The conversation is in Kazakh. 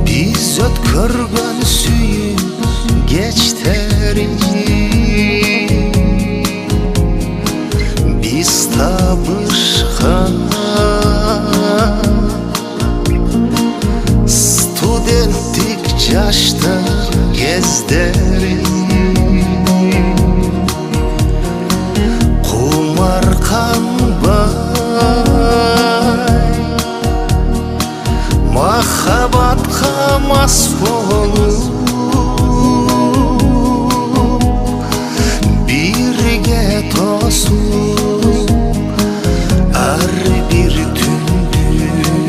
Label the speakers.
Speaker 1: Biz ötkörgön sүйүп кечтерин, biz табышкан студенттик жашта кездерин. Махаббатқа мас болуп